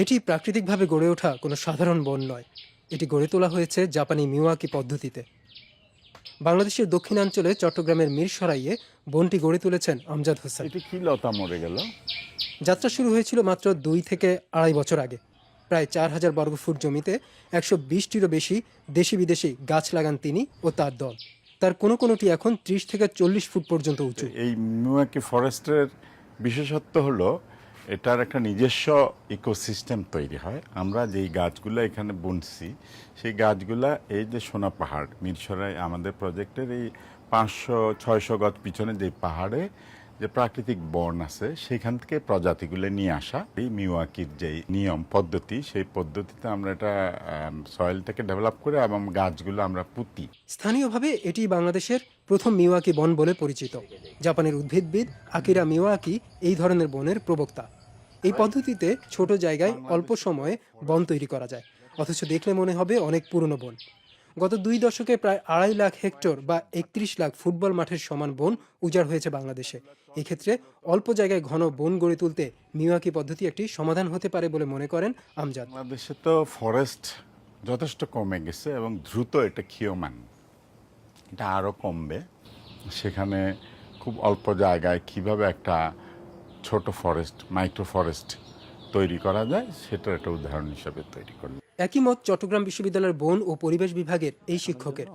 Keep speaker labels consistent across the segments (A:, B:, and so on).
A: এটি প্রাকৃতিকভাবে গড়ে ওঠা কোনো সাধারণ বন নয়। এটি গড়ে তোলা হয়েছে জাপানি মিওয়াকি পদ্ধতিতে। বাংলাদেশের দক্ষিণাঞ্চলে চট্টগ্রামের মিরসরাইয়ে বনটি গড়ে তুলেছেন আমজাদ হোসেন।
B: এটা কি লতা মরে গেল?
A: যাত্রা শুরু হয়েছিল মাত্র 2 থেকে 2.5 বছর আগে। প্রায় 4,000 বর্গফুট জমিতে 120টিরও বেশি দেশি বিদেশি গাছ লাগান তিনি ও তার দল। তার কোনো কোনোটি এখন 30 থেকে 40 ফুট পর্যন্ত উঁচু।
B: এই মিয়াওয়াকি ফরেস্টের বিশেষত্ব হলো এটার একটা নিজস্ব ইকোসিস্টেম তৈরি হয়। আমরা যেই গাছগুলো এখানে বুনছি সেই গাছগুলা এই যে সোনা পাহাড় মিরসরাই আমাদের প্রজেক্টের এই 500-600 গজ পিছনে যে পাহাড়ে যে প্রাকৃতিক বন আছে সেখান থেকে প্রজাতিগুলো নিয়ে আসা। এই মিয়াওয়াকির যে নিয়ম পদ্ধতি সেই পদ্ধতিতে আমরা এটা সয়েলটাকে ডেভেলপ করে এবং গাছগুলো আমরা পুঁতি।
A: স্থানীয়ভাবে এটি বাংলাদেশের প্রথম মিওয়াকি বন বলে পরিচিত। জাপানের উদ্ভিদবিদ আকিরা মিওয়াকি এই ধরনের বনের প্রবক্তা। এই পদ্ধতিতে ছোট জায়গায় অল্প সময়ে বন তৈরি করা যায়, অথচ দেখলে মনে হবে অনেক পুরনো বন। গত 2 দশকে প্রায় 2.5 লাখ হেক্টর বা 31 লাখ ফুটবল মাঠের সমান বন উজাড় হয়েছে বাংলাদেশে। এক্ষেত্রে অল্প জায়গায় ঘন বন গড়ে তুলতে মিওয়াকি পদ্ধতি একটি সমাধান হতে পারে বলে মনে করেন আমজাদ।
B: বাংলাদেশে তো ফরেস্ট যথেষ্ট কমে গেছে এবং দ্রুত এটা ক্ষীয়মান, এটা আরও কমবে। সেখানে খুব অল্প জায়গায় কিভাবে একটা ছোট ফরেস্ট মাইক্রো ফরেস্ট তৈরি করা যায় সেটার একটা উদাহরণ হিসেবে তৈরি করবে।
A: একই মত চট্টগ্রাম বিশ্ববিদ্যালয়ের বন ও পরিবেশ বিভাগের এই শিক্ষকের।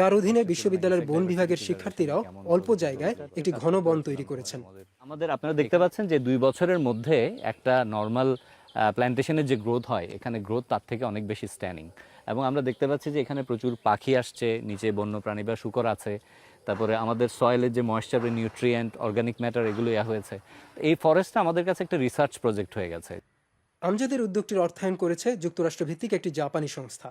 A: তার অধীনে বিশ্ববিদ্যালয়ের বন বিভাগের শিক্ষার্থীরাও অল্প জায়গায় একটি ঘন বন তৈরি করেছেন।
C: আপনারা দেখতে পাচ্ছেন যে 2 বছরের মধ্যে একটা নর্মাল প্ল্যান্টেশনের যে গ্রোথ হয় এখানে গ্রোথ তার থেকে অনেক বেশি স্ট্যান্ডিং। এবং আমরা দেখতে পাচ্ছি যে এখানে প্রচুর পাখি আসছে, নিচে বন্যপ্রাণী বা শূকর আছে। তারপরে আমাদের সয়েলের যে ময়েশ্চার, নিউট্রিয়েন্ট, অর্গানিক ম্যাটার এগুলো হয়েছে। এই ফরেস্টটা আমাদের কাছে একটা রিসার্চ প্রজেক্ট হয়ে গেছে।
A: আমজাদের উদ্যোগটির অর্থায়ন করেছে যুক্তরাষ্ট্রভিত্তিক একটি জাপানি সংস্থা।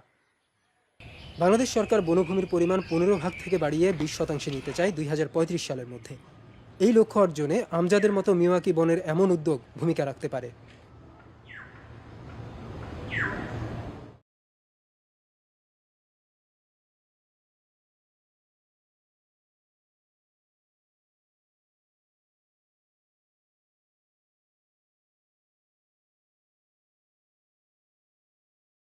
A: বাংলাদেশ সরকার বনভূমির পরিমাণ 15% থেকে বাড়িয়ে 20% নিতে চায় 2035 সালের মধ্যে। এই লক্ষ্য অর্জনে আমজাদের মতো মিওয়াকি বনের এমন উদ্যোগ ভূমিকা রাখতে পারে।